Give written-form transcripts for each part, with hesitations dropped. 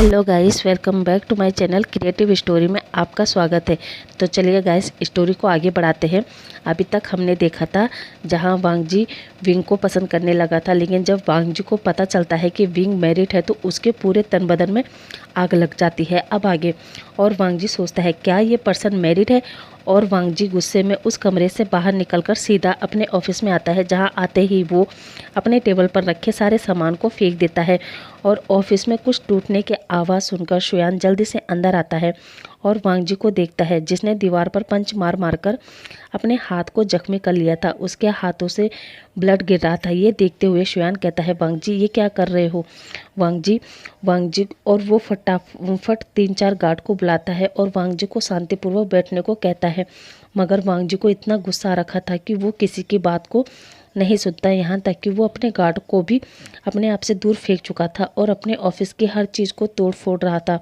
Hello guys, welcome back to my channel creative story में आपका स्वागत है। तो चलिए गाइस, स्टोरी को आगे बढ़ाते हैं। अभी तक हमने देखा था जहां वांग जी विंग को पसंद करने लगा था, लेकिन जब वांग जी को पता चलता है कि विंग मैरिड है तो उसके पूरे तन बदन में आग लग जाती है। अब आगे और वांग जी सोचता है क्या ये पर्सन मैरिड है, और वांग जी गुस्से में उस कमरे से बाहर निकलकर सीधा अपने ऑफिस में आता है, जहां आते ही वो अपने टेबल पर रखे सारे सामान को फेंक देता है। और ऑफिस में कुछ टूटने की आवाज़ सुनकर शुयान जल्दी से अंदर आता है और वांग जी को देखता है, जिसने दीवार पर पंच मार मारकर अपने हाथ को जख्मी कर लिया था। उसके हाथों से ब्लड गिर रहा था। ये देखते हुए शुयान कहता है, वांग जी ये क्या कर रहे हो? वांग जी और वो फटाफट 3-4 गार्ड को बुलाता है और वांग जी को शांतिपूर्वक बैठने को कहता है। मगर वांग जी को इतना गुस्सा आ रखा था कि वो किसी की बात को नहीं सुनता, यहाँ तक कि वो अपने गार्ड को भी अपने आप से दूर फेंक चुका था और अपने ऑफिस की हर चीज़ को तोड़ फोड़ रहा था।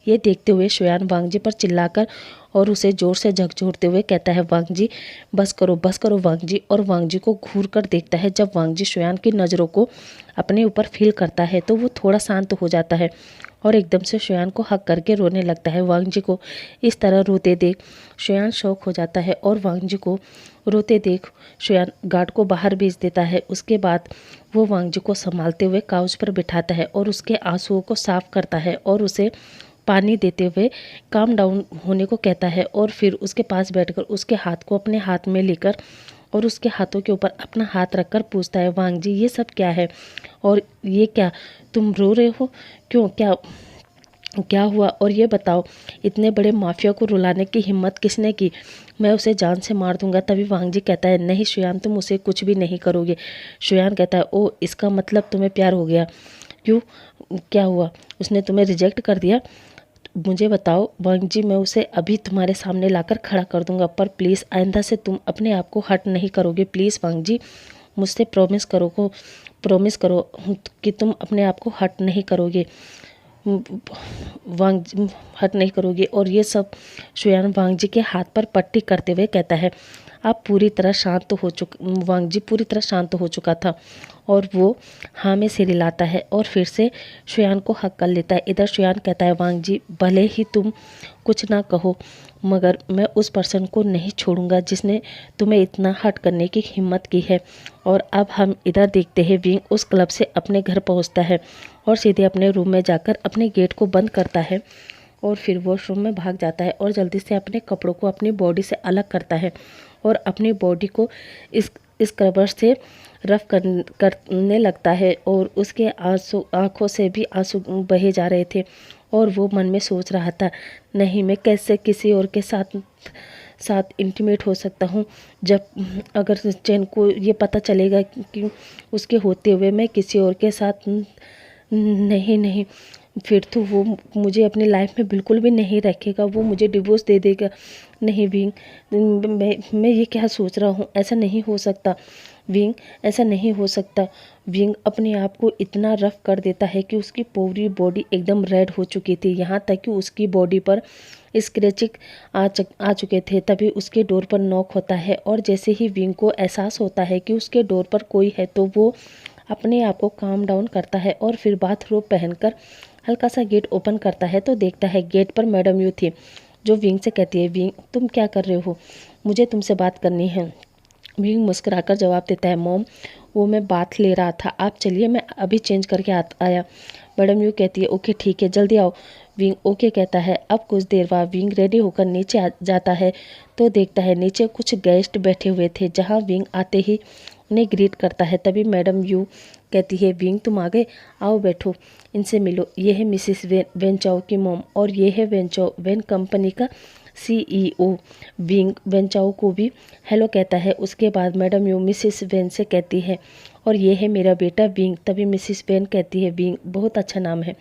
ये देखते हुए शुयान वांग जी पर चिल्लाकर और उसे जोर से झकझोरते हुए कहता है, वांग जी बस करो वांग जी। और वांग जी को घूर कर देखता है। जब वांग जी शुयान की नज़रों को अपने ऊपर फील करता है तो वो थोड़ा शांत हो जाता है और एकदम से शुयान को हक करके रोने लगता है। वांग जी को इस तरह रोते देख शुयान शौक हो जाता है और वांग जी को रोते देख शुयान गार्ड को बाहर भेज देता है। उसके बाद वो वांग जी को संभालते हुए काउच पर बिठाता है और उसके आंसुओं को साफ करता है और उसे पानी देते हुए काम डाउन होने को कहता है। और फिर उसके पास बैठकर उसके हाथ को अपने हाथ में लेकर और उसके हाथों के ऊपर अपना हाथ रखकर पूछता है, वांग जी ये सब क्या है? और ये क्या तुम रो रहे हो? क्यों? क्या क्या हुआ? और ये बताओ, इतने बड़े माफिया को रुलाने की हिम्मत किसने की? मैं उसे जान से मार दूंगा। तभी वांग जी कहता है, नहीं शुयान, तुम उसे कुछ भी नहीं करोगे। शुयान कहता है, ओ इसका मतलब तुम्हें प्यार हो गया? क्यों? क्या हुआ? उसने तुम्हें रिजेक्ट कर दिया? मुझे बताओ वांग जी, मैं उसे अभी तुम्हारे सामने लाकर खड़ा कर दूंगा, पर प्लीज़ आइंदा से तुम अपने आप को हर्ट नहीं करोगे। प्लीज़ वांग जी, मुझसे प्रॉमिस करो कि तुम अपने आप को हर्ट नहीं करोगे। हर्ट नहीं करोगे। और ये सब शुयान वांग जी के हाथ पर पट्टी करते हुए कहता है। अब पूरी तरह शांत हो चुका वांग जी पूरी तरह शांत हो चुका था और वो हाँ में सिर हिलाता है और फिर से शुयान को हक कर लेता है। इधर शुयान कहता है, वांग जी भले ही तुम कुछ ना कहो, मगर मैं उस पर्सन को नहीं छोड़ूंगा जिसने तुम्हें इतना हर्ट करने की हिम्मत की है। और अब हम इधर देखते हैं, विंग उस क्लब से अपने घर पहुंचता है और सीधे अपने रूम में जाकर अपने गेट को बंद करता है और फिर वॉशरूम में भाग जाता है और जल्दी से अपने कपड़ों को अपनी बॉडी से अलग करता है और अपनी बॉडी को इस स्क्रबर से रफ करने लगता है। और उसके आंखों से भी आंसू बहे जा रहे थे और वो मन में सोच रहा था, नहीं मैं कैसे किसी और के साथ इंटीमेट हो सकता हूँ, जब अगर चैन को ये पता चलेगा कि उसके होते हुए मैं किसी और के साथ नहीं नहीं फिर तो वो मुझे अपनी लाइफ में बिल्कुल भी नहीं रखेगा, वो मुझे डिवोर्स दे देगा। नहीं विंग, मैं ये क्या सोच रहा हूँ? ऐसा नहीं हो सकता विंग, ऐसा नहीं हो सकता। विंग अपने आप को इतना रफ कर देता है कि उसकी पूरी बॉडी एकदम रेड हो चुकी थी, यहाँ तक कि उसकी बॉडी पर स्क्रैचिंग आ चुके थे। तभी उसके डोर पर नॉक होता है और जैसे ही विंग को एहसास होता है कि उसके डोर पर कोई है तो वो अपने आप को काम डाउन करता है और फिर बाथरोब पहनकर हल्का सा गेट ओपन करता है तो देखता है गेट पर मैडम यू थी, जो विंग से कहती है, विंग तुम क्या कर रहे हो? मुझे तुमसे बात करनी है। विंग मुस्कुराकर जवाब देता है, मॉम वो मैं बात ले रहा था, आप चलिए मैं अभी चेंज करके आया। मैडम यू कहती है, ओके ठीक है जल्दी आओ। विंग ओके कहता है। अब कुछ देर बाद विंग रेडी होकर नीचे जाता है तो देखता है नीचे कुछ गेस्ट बैठे हुए थे, जहाँ विंग आते ही उन्हें ग्रीट करता है। तभी मैडम यू कहती है, विंग तुम आ गए, आओ बैठो, इनसे मिलो, ये है मिसिस वेन चाओ की मॉम और ये है वेन चाओ, वेन कंपनी का CEO। विंग वेन चाओ को भी हेलो कहता है। उसके बाद मैडम यू मिसिस वेन से कहती है, और ये है मेरा बेटा विंग। तभी मिसिस वेन कहती है, विंग बहुत अच्छा नाम है,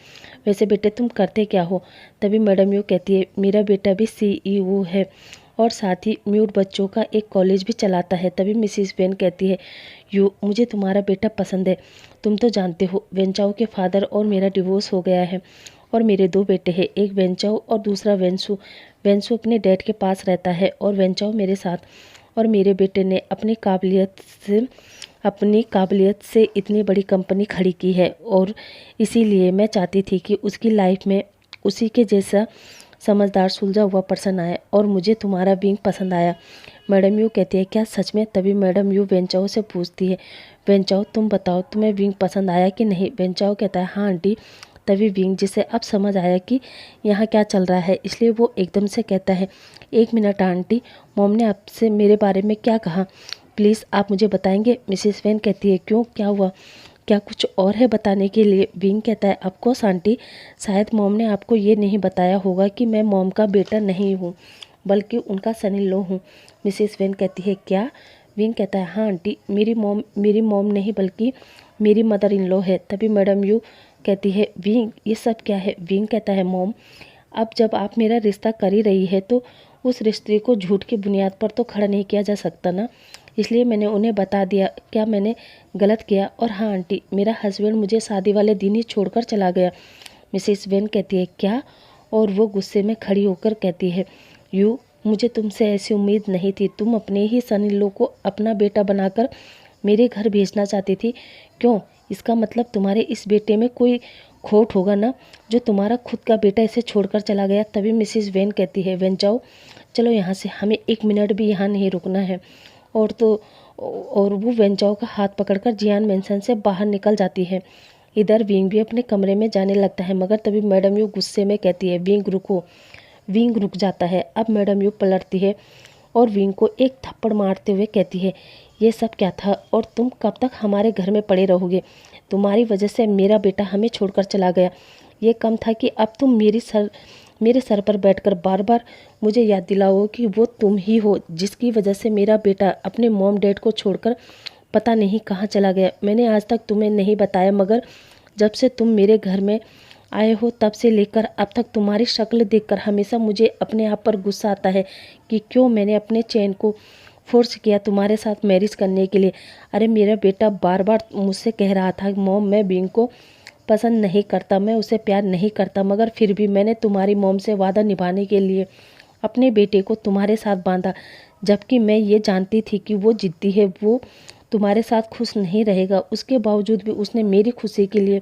वैसे बेटे तुम करते क्या हो? तभी मैडम यू कहती है, मेरा बेटा भी CEO है और साथ ही म्यूट बच्चों का एक कॉलेज भी चलाता है। तभी मिसिस वेन कहती है, यू मुझे तुम्हारा बेटा पसंद है, तुम तो जानते हो वेंचाओ के फादर और मेरा डिवोर्स हो गया है और मेरे 2 बेटे हैं, एक वेंचाओ और दूसरा वेंसू। वेंसू अपने डैड के पास रहता है और वेंचाओ मेरे साथ। और मेरे बेटे ने अपनी काबिलियत से अपनी काबिलियत से इतनी बड़ी कंपनी खड़ी की है और इसीलिए मैं चाहती थी कि उसकी लाइफ में उसी के जैसा समझदार सुलझा हुआ पर्सन आए और मुझे तुम्हारा बीइंग पसंद आया। मैडम यू कहती है क्या सच में? तभी मैडम यू वेंचाओ से पूछती है वेंचाओ तुम बताओ तुम्हें बीइंग पसंद आया कि नहीं? वेंचाओ कहता है हाँ आंटी। तभी बीइंग जिसे अब समझ आया कि यहाँ क्या चल रहा है इसलिए वो एकदम से कहता है एक मिनट आंटी, मॉम ने आपसे मेरे बारे में क्या कहा? प्लीज़ आप मुझे बताएंगे? मिसेस वेन कहती है क्यों, क्या हुआ? क्या कुछ और है बताने के लिए? बीइंग कहता है ऑफकोर्स आंटी, शायद मॉम ने आपको ये नहीं बताया होगा कि मैं मॉम का बेटा नहीं हूँ बल्कि उनका सन इन लॉ हूँ। मिसेस वेन कहती है क्या? बीइंग कहता है हाँ आंटी, मेरी मॉम नहीं बल्कि मेरी मदर इन लॉ है। तभी मैडम यू कहती है बीइंग ये सब क्या है? बीइंग कहता है मॉम, अब जब आप मेरा रिश्ता कर ही रही है तो उस रिश्ते को झूठ की बुनियाद पर तो खड़ा नहीं किया जा सकता ना, इसलिए मैंने उन्हें बता दिया। क्या मैंने गलत किया? और हाँ आंटी, मेरा हस्बैंड मुझे शादी वाले दिन ही छोड़कर चला गया। मिसेस वेन कहती है क्या? और वो गुस्से में खड़ी होकर कहती है यू, मुझे तुमसे ऐसी उम्मीद नहीं थी। तुम अपने ही सन इन लॉ को अपना बेटा बनाकर मेरे घर भेजना चाहती थी। क्यों? इसका मतलब तुम्हारे इस बेटे में कोई खोट होगा ना, जो तुम्हारा खुद का बेटा इसे छोड़कर चला गया। तभी मिसेस वेन कहती है वेन जाओ, चलो यहाँ से, हमें एक मिनट भी यहाँ नहीं रुकना है। और वो वेंचाओ का हाथ पकड़कर जियान मेंशन से बाहर निकल जाती है। इधर विंग भी अपने कमरे में जाने लगता है मगर तभी मैडम यू गुस्से में कहती है विंग रुको। विंग रुक जाता है। अब मैडम यू पलटती है और विंग को एक थप्पड़ मारते हुए कहती है ये सब क्या था और तुम कब तक हमारे घर में पड़े रहोगे? तुम्हारी वजह से मेरा बेटा हमें छोड़कर चला गया। ये कम था कि अब तुम मेरे सर पर बैठकर बार बार मुझे याद दिलाओ कि वो तुम ही हो जिसकी वजह से मेरा बेटा अपने मॉम डैड को छोड़कर पता नहीं कहाँ चला गया। मैंने आज तक तुम्हें नहीं बताया मगर जब से तुम मेरे घर में आए हो तब से लेकर अब तक तुम्हारी शक्ल देखकर हमेशा मुझे अपने आप पर गुस्सा आता है कि क्यों मैंने अपने चैन को फोर्स किया तुम्हारे साथ मैरिज करने के लिए। अरे मेरा बेटा बार बार मुझसे कह रहा था मॉम मैं बीइंग को पसंद नहीं करता, मैं उसे प्यार नहीं करता, मगर फिर भी मैंने तुम्हारी मॉम से वादा निभाने के लिए अपने बेटे को तुम्हारे साथ बांधा, जबकि मैं ये जानती थी कि वो जिद्दी है, वो तुम्हारे साथ खुश नहीं रहेगा। उसके बावजूद भी उसने मेरी खुशी के लिए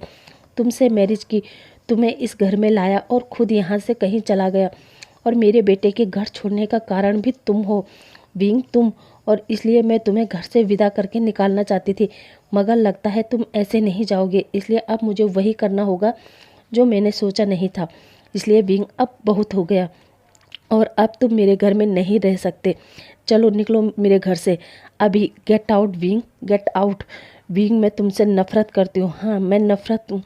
तुमसे मैरिज की, तुम्हें इस घर में लाया और खुद यहाँ से कहीं चला गया। और मेरे बेटे के घर छोड़ने का कारण भी तुम हो बीइंग, तुम। और इसलिए मैं तुम्हें घर से विदा करके निकालना चाहती थी मगर लगता है तुम ऐसे नहीं जाओगे, इसलिए अब मुझे वही करना होगा जो मैंने सोचा नहीं था। इसलिए बीइंग अब बहुत हो गया और अब तुम मेरे घर में नहीं रह सकते। चलो निकलो मेरे घर से अभी। Get out being, get out. Being मैं तुमसे नफरत करती हूँ। हाँ मैं नफरत हूँ,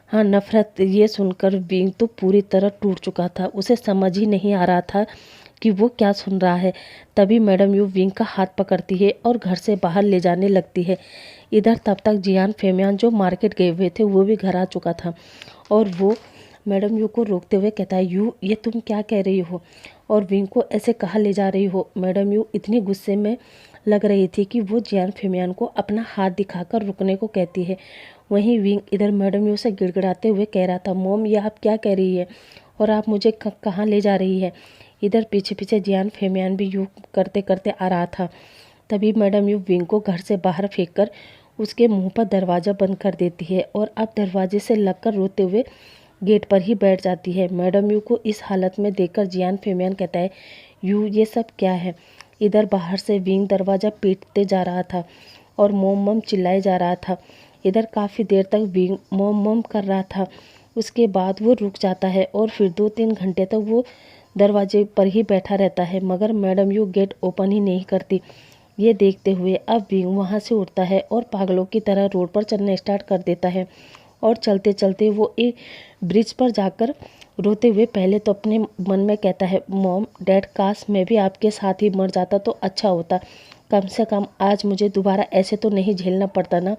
हाँ नफरत। ये सुनकर बीइंग तो पूरी तरह टूट चुका था। उसे समझ ही नहीं आ रहा था कि वो क्या सुन रहा है। तभी मैडम यू विंग का हाथ पकड़ती है और घर से बाहर ले जाने लगती है। इधर तब तक जियान फेमियान जो मार्केट गए हुए थे वो भी घर आ चुका था और वो मैडम यू को रोकते हुए कहता है यू ये तुम क्या कह रही हो और विंग को ऐसे कहाँ ले जा रही हो? मैडम यू इतनी गुस्से में लग रही थी कि वो जियान फेमियान को अपना हाथ दिखाकर रुकने को कहती है। वहीं विंग इधर मैडम यू से गिड़गिड़ाते हुए कह रहा था मॉम ये आप क्या कह रही है और आप मुझे कहाँ ले जा रही है? इधर पीछे पीछे जियान फेमियान भी यूँ करते करते आ रहा था। तभी मैडम यू विंग को घर से बाहर फेंक कर उसके मुंह पर दरवाज़ा बंद कर देती है और अब दरवाजे से लगकर रोते हुए गेट पर ही बैठ जाती है। मैडम यू को इस हालत में देखकर जियान फेमियान कहता है यू ये सब क्या है? इधर बाहर से विंग दरवाज़ा पीटते जा रहा था और मोम मोम चिल्लाए जा रहा था। इधर काफ़ी देर तक विंग मोम मोम कर रहा था। उसके बाद वो रुक जाता है और फिर 2-3 घंटे तक वो दरवाजे पर ही बैठा रहता है मगर मैडम यू गेट ओपन ही नहीं करती। ये देखते हुए अब विंग वहाँ से उठता है और पागलों की तरह रोड पर चलना स्टार्ट कर देता है और चलते चलते वो एक ब्रिज पर जाकर रोते हुए पहले तो अपने मन में कहता है मॉम डैड काश मैं भी आपके साथ ही मर जाता तो अच्छा होता, कम से कम आज मुझे दोबारा ऐसे तो नहीं झेलना पड़ता ना।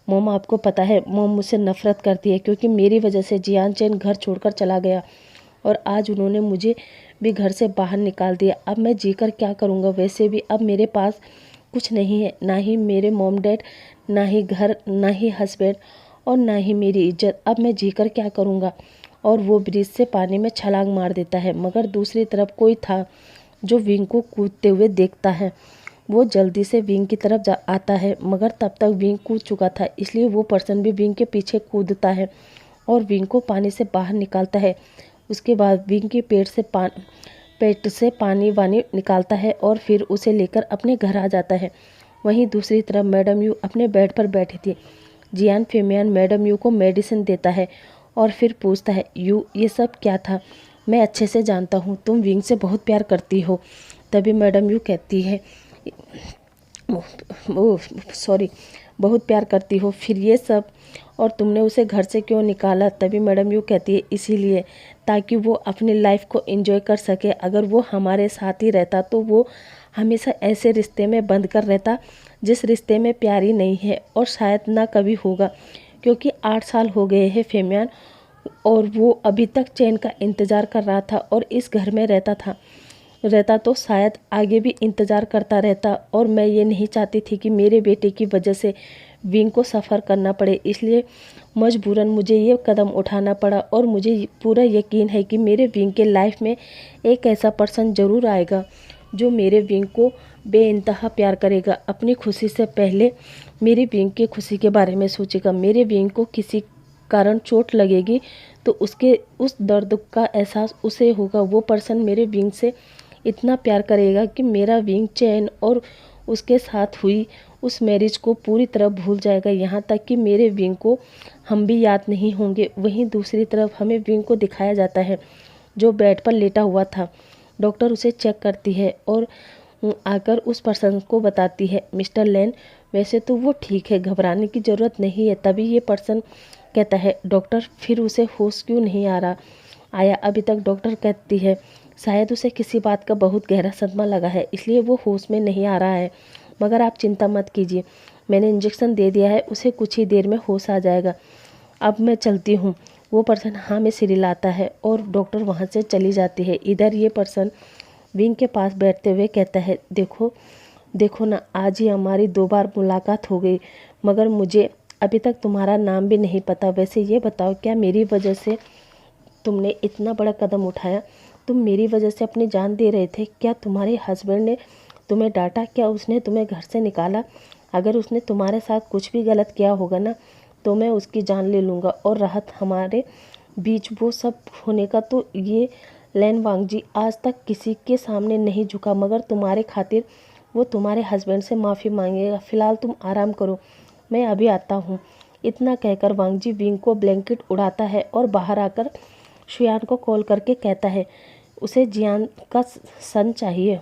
मॉम आपको पता है मॉम मुझसे नफरत करती है क्योंकि मेरी वजह से जियान चैन घर छोड़कर चला गया और आज उन्होंने मुझे भी घर से बाहर निकाल दिया। अब मैं जीकर क्या करूँगा? वैसे भी अब मेरे पास कुछ नहीं है, ना ही मेरे मॉम डैड, ना ही घर, ना ही हस्बैंड और ना ही मेरी इज्जत। अब मैं जीकर क्या करूँगा? और वो ब्रिज से पानी में छलांग मार देता है मगर दूसरी तरफ कोई था जो विंग को कूदते हुए देखता है वो जल्दी से विंग की तरफ आता है, मगर तब तक विंग कूद चुका था, इसलिए वो पर्सन भी विंग के पीछे कूदता है और विंग को पानी से बाहर निकालता है। उसके बाद विंग के पेट से पानी वानी निकालता है और फिर उसे लेकर अपने घर आ जाता है। वहीं दूसरी तरफ मैडम यू अपने बेड पर बैठी थी। जियान फेमियान मैडम यू को मेडिसिन देता है और फिर पूछता है, यू ये सब क्या था? मैं अच्छे से जानता हूँ तुम विंग से बहुत प्यार करती हो। तभी मैडम यू कहती है, सॉरी, बहुत प्यार करती हो, फिर ये सब, और तुमने उसे घर से क्यों निकाला? तभी मैडम यू कहती है, इसीलिए ताकि वो अपनी लाइफ को एंजॉय कर सके। अगर वो हमारे साथ ही रहता तो वो हमेशा ऐसे रिश्ते में बंद कर रहता जिस रिश्ते में प्यार ही नहीं है, और शायद ना कभी होगा, क्योंकि 8 साल हो गए हैं फेमियान, और वो अभी तक चैन का इंतज़ार कर रहा था और इस घर में रहता तो शायद आगे भी इंतज़ार करता रहता। और मैं ये नहीं चाहती थी कि मेरे बेटे की वजह से विंग को सफ़र करना पड़े, इसलिए मजबूरन मुझे ये कदम उठाना पड़ा। और मुझे पूरा यकीन है कि मेरे विंग के लाइफ में एक ऐसा पर्सन ज़रूर आएगा जो मेरे विंग को बेइंतहा प्यार करेगा। अपनी खुशी से पहले मेरी विंग की खुशी के बारे में सोचेगा। मेरे विंग को किसी कारण चोट लगेगी तो उस दर्द का एहसास उसे होगा। वो पर्सन मेरे विंग से इतना प्यार करेगा कि मेरा विंग चैन और उसके साथ हुई उस मैरिज को पूरी तरह भूल जाएगा, यहाँ तक कि मेरे विंग को हम भी याद नहीं होंगे। वहीं दूसरी तरफ हमें विंग को दिखाया जाता है जो बेड पर लेटा हुआ था। डॉक्टर उसे चेक करती है और आकर उस पर्सन को बताती है, मिस्टर लेन, वैसे तो वो ठीक है, घबराने की ज़रूरत नहीं है। तभी ये पर्सन कहता है, डॉक्टर, फिर उसे होश क्यों नहीं आया अभी तक? डॉक्टर कहती है, शायद उसे किसी बात का बहुत गहरा सदमा लगा है, इसलिए वो होश में नहीं आ रहा है, मगर आप चिंता मत कीजिए, मैंने इंजेक्शन दे दिया है, उसे कुछ ही देर में होश आ जाएगा। अब मैं चलती हूँ। वो पर्सन हाँ में सिर हिलाता है और डॉक्टर वहाँ से चली जाती है। इधर ये पर्सन विंग के पास बैठते हुए कहता है, देखो ना, आज ही हमारी 2 बार मुलाकात हो गई, मगर मुझे अभी तक तुम्हारा नाम भी नहीं पता। वैसे ये बताओ, क्या मेरी वजह से तुमने इतना बड़ा कदम उठाया? तुम मेरी वजह से अपनी जान दे रहे थे। क्या तुम्हारे हस्बैंड ने तुम्हें डांटा? क्या उसने तुम्हें घर से निकाला? अगर उसने तुम्हारे साथ कुछ भी गलत किया होगा ना, तो मैं उसकी जान ले लूँगा। और राहत हमारे बीच वो सब होने का, तो ये लैन वांगजी आज तक किसी के सामने नहीं झुका, मगर तुम्हारे खातिर वो तुम्हारे हस्बैंड से माफ़ी मांगेगा। फ़िलहाल तुम आराम करो, मैं अभी आता हूँ। इतना कहकर वांगजी विंग को ब्लैंकेट उड़ाता है और बाहर आकर शुयान को कॉल करके कहता है, उसे जियान का सन चाहिए,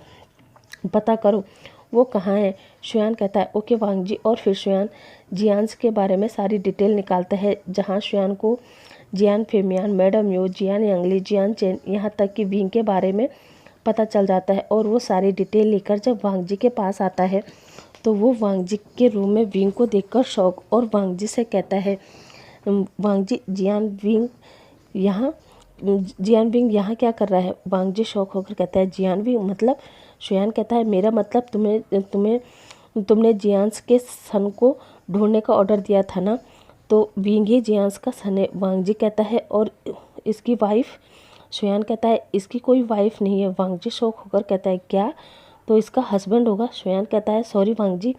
पता करो वो कहाँ है। शुयान कहता है, ओके वांगजी। और फिर शुयान जियान्स के बारे में सारी डिटेल निकालता है, जहाँ शुयान को जियान फेमियान, मैडम यो, जियान यांगली, जियान चेन, यहाँ तक कि विंग के बारे में पता चल जाता है। और वो सारी डिटेल लेकर जब वांगजी के पास आता है तो वो वांगजी के रूम में विंग को देखकर शौक, और वांगजी से कहता है, वांगजी, जियान विंग यहाँ क्या कर रहा है? वांगजी शौक होकर कहता है, जियान विंग मतलब? शुयान कहता है, मेरा मतलब तुमने जियांस के सन को ढूंढने का ऑर्डर दिया था ना, तो विंग ही जियांस का सन है। वांगजी कहता है, और इसकी वाइफ? शुयान कहता है, इसकी कोई वाइफ नहीं है। वांगजी शौक होकर कहता है, क्या? तो इसका हस्बैंड होगा। शुयान कहता है, सॉरी वांगजी,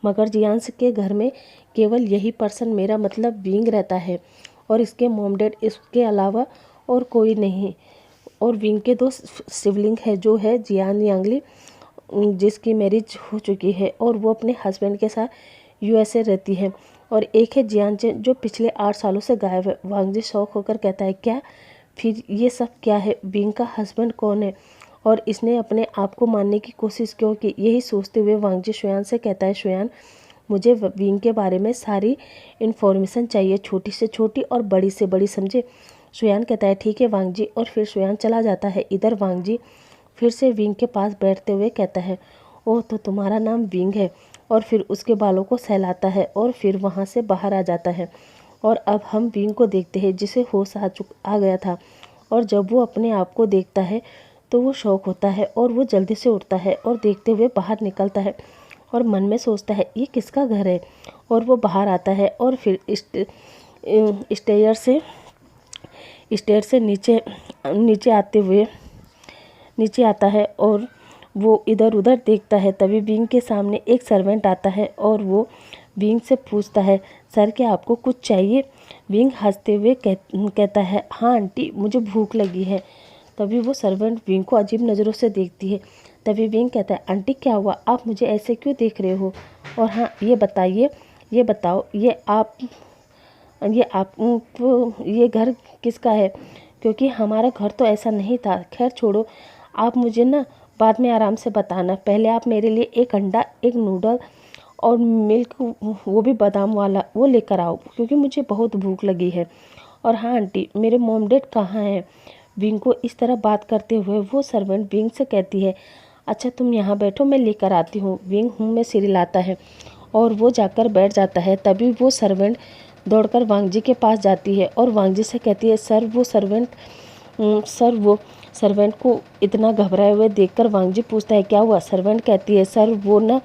मगर जियांस के घर में केवल यही पर्सन, मेरा मतलब विंग, रहता है, और इसके मॉम डैड, इसके अलावा और कोई नहीं। और विंग के 2 सिबलिंग है, जो है जियान यांगली, जिसकी मैरिज हो चुकी है और वो अपने हस्बैंड के साथ यूएसए रहती है, और एक है जियान चेन जो पिछले 8 सालों से गायब है। वांगजी शौक होकर कहता है, क्या? फिर ये सब क्या है? विंग का हस्बैंड कौन है और इसने अपने आप को मारने की कोशिश क्यों की? यही सोचते हुए वांगजी शुयान से कहता है, शुयान, मुझे विंग के बारे में सारी इन्फॉर्मेशन चाहिए, छोटी से छोटी और बड़ी से बड़ी, समझे? शुयान कहता है, ठीक है वांगजी। और फिर शुयान चला जाता है। इधर वांगजी फिर से विंग के पास बैठते हुए कहता है, ओह, तो तुम्हारा नाम विंग है। और फिर उसके बालों को सहलाता है और फिर वहाँ से बाहर आ जाता है। और अब हम विंग को देखते हैं, जिसे होश आ गया था, और जब वो अपने आप को देखता है तो वो शौक होता है और वो जल्दी से उठता है और देखते हुए बाहर निकलता है और मन में सोचता है, ये किसका घर है? और वो बाहर आता है और फिर स्टेयर से नीचे आता है और वो इधर उधर देखता है। तभी विंग के सामने एक सर्वेंट आता है और वो विंग से पूछता है, सर क्या आपको कुछ चाहिए? विंग हंसते हुए कहता है, हाँ आंटी, मुझे भूख लगी है। तभी वो सर्वेंट विंग को अजीब नज़रों से देखती है। तभी विंग कहता है, आंटी क्या हुआ, आप मुझे ऐसे क्यों देख रहे हो? और हाँ ये बताओ ये घर किसका है? क्योंकि हमारा घर तो ऐसा नहीं था। खैर छोड़ो, आप मुझे ना बाद में आराम से बताना। पहले आप मेरे लिए एक अंडा, एक नूडल और मिल्क, वो भी बादाम वाला, वो लेकर आओ, क्योंकि मुझे बहुत भूख लगी है। और हाँ आंटी, मेरे मॉम डैड कहाँ हैं? विंग को इस तरह बात करते हुए वो सर्वेंट विंग से कहती है, अच्छा तुम यहाँ बैठो, मैं लेकर आती हूँ। विंग में सिर हिलाता है और वो जाकर बैठ जाता है। तभी वो सर्वेंट दौड़कर वांग जी के पास जाती है और वांग जी से कहती है, सर वो सर्वेंट को इतना घबराए हुए देखकर वांग जी पूछता है, क्या हुआ? सर्वेंट कहती है, सर वो ना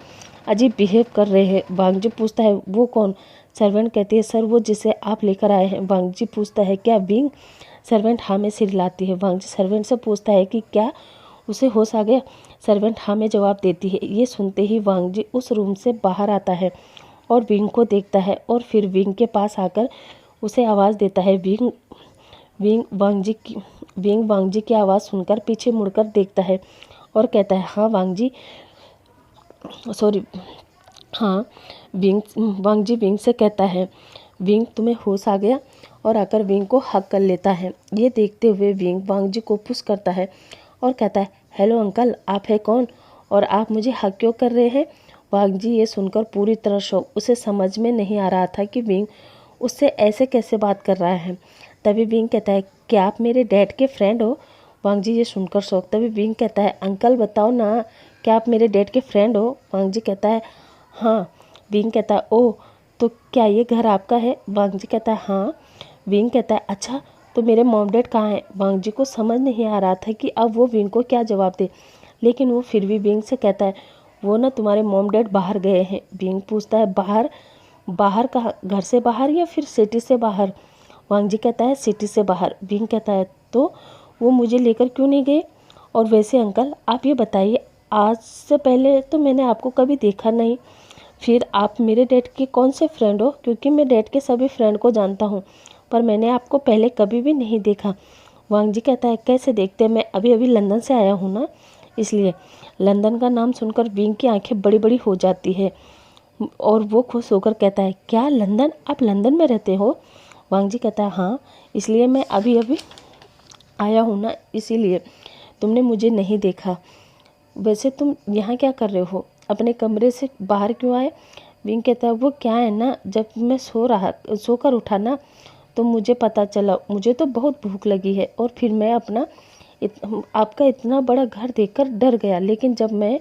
अजीब बिहेव कर रहे हैं। वांग जी पूछता है, वो कौन? सर्वेंट कहती है, सर वो जिसे आप लेकर आए हैं। वांग जी पूछता है, क्या विंग? सर्वेंट हाँ में सिर हिलाती है। वांग जी सर्वेंट से पूछता है कि क्या उसे होश आ गया? सर्वेंट हाँ में जवाब देती है। ये सुनते ही वांग जी उस रूम से बाहर आता है और विंग को देखता है और फिर विंग के पास आकर उसे आवाज़ देता है। विंग वांग जी की आवाज़ सुनकर पीछे मुड़कर देखता है और कहता है, हाँ वांग जी, सॉरी, हाँ। वांग जी विंग से कहता है, विंग तुम्हें होश आ गया? और आकर विंग को हक कर लेता है। ये देखते हुए विंग वांग जी को पुश करता है और कहता है, हेलो अंकल, आप है कौन और आप मुझे हक क्यों कर रहे हैं? वांग जी ये सुनकर पूरी तरह शॉक, उसे समझ में नहीं आ रहा था कि विंग उससे ऐसे कैसे बात कर रहा है। तभी विंग कहता है, क्या आप मेरे डैड के फ्रेंड हो? वांग जी ये सुनकर शौक। तभी विंग कहता है, अंकल बताओ ना, क्या आप मेरे डैड के फ्रेंड हो? वांग जी कहता है, हाँ। विंग कहता है, ओह, तो क्या ये घर आपका है? वांग जी कहता है, हाँ। विंग कहता है, अच्छा तो मेरे मॉम डैड कहाँ हैं? वांग जी को समझ नहीं आ रहा था कि अब वो विंग को क्या जवाब दे, लेकिन वो फिर भी विंग से कहता है, वो ना तुम्हारे मॉम डैड बाहर गए हैं। विंग पूछता है, बाहर? बाहर कहाँ? घर से बाहर या फिर सिटी से बाहर? वांग जी कहता है, सिटी से बाहर। विंग कहता है, तो वो मुझे लेकर क्यों नहीं गए? और वैसे अंकल आप ये बताइए, आज से पहले तो मैंने आपको कभी देखा नहीं, फिर आप मेरे डैड के कौन से फ्रेंड हो? क्योंकि मैं डैड के सभी फ्रेंड को जानता हूँ, पर मैंने आपको पहले कभी भी नहीं देखा। वांग जी कहता है, कैसे देखते? मैं अभी अभी लंदन से आया हूँ ना, इसलिए। लंदन का नाम सुनकर विंग की आंखें बड़ी बड़ी हो जाती है और वो खुश होकर कहता है, क्या लंदन? आप लंदन में रहते हो? वांग जी कहता है, हाँ, इसलिए मैं अभी अभी आया हूँ ना, इसीलिए तुमने मुझे नहीं देखा। वैसे तुम यहाँ क्या कर रहे हो? अपने कमरे से बाहर क्यों आए? विंग कहता है, वो क्या है ना, जब मैं सोकर उठा ना, तो मुझे पता चला, मुझे तो बहुत भूख लगी है और फिर मैं आपका इतना बड़ा घर देखकर डर गया। लेकिन जब मैं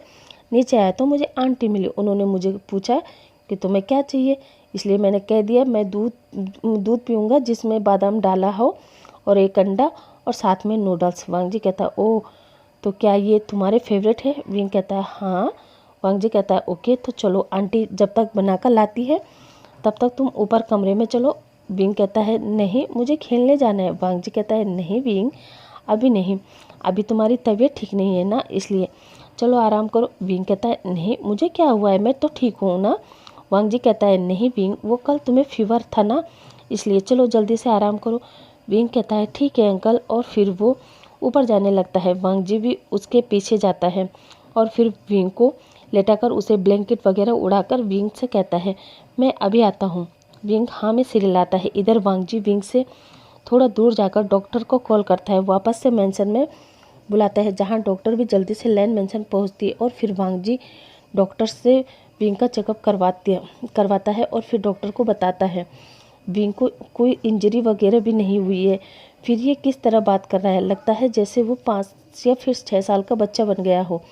नीचे आया तो मुझे आंटी मिली। उन्होंने मुझे पूछा कि तुम्हें क्या चाहिए, इसलिए मैंने कह दिया मैं दूध पीऊँगा जिसमें बादाम डाला हो और एक अंडा और साथ में नूडल्स। वांग जी कहता है, ओह, तो क्या ये तुम्हारे फेवरेट है? विंग कहता है, हाँ। वांग जी कहता है, ओके, तो चलो आंटी जब तक बनाकर लाती है तब तक तुम ऊपर कमरे में चलो। विंग कहता है, नहीं, मुझे खेलने जाना है। वांग जी कहता है, नहीं विंग, अभी नहीं, अभी तुम्हारी तबीयत ठीक नहीं है ना, इसलिए चलो आराम करो। विंग कहता है, नहीं, मुझे क्या हुआ है, मैं तो ठीक हूँ ना। वांग जी कहता है, नहीं विंग, वो कल तुम्हें फीवर था ना, इसलिए चलो जल्दी से आराम करो। विंग कहता है, ठीक है अंकल, और फिर वो ऊपर जाने लगता है। वांग जी भी उसके पीछे जाता है और फिर विंग को लेटाकर उसे ब्लैंकेट वगैरह उड़ाकर विंग से कहता है, मैं अभी आता हूँ। विंग हाँ में सिर हिलाता है। इधर वांग जी विंग से थोड़ा दूर जाकर डॉक्टर को कॉल करता है, वापस से मेंशन में बुलाता है, जहाँ डॉक्टर भी जल्दी से लैंड मेंशन पहुँचती है और फिर वांग जी डॉक्टर से विंग का चेकअप करवाता है और फिर डॉक्टर को बताता है, विंग को कोई इंजरी वगैरह भी नहीं हुई है। फिर ये किस तरह बात कर रहा है, लगता है जैसे वो 5 या फिर 6 साल का बच्चा बन गया हो।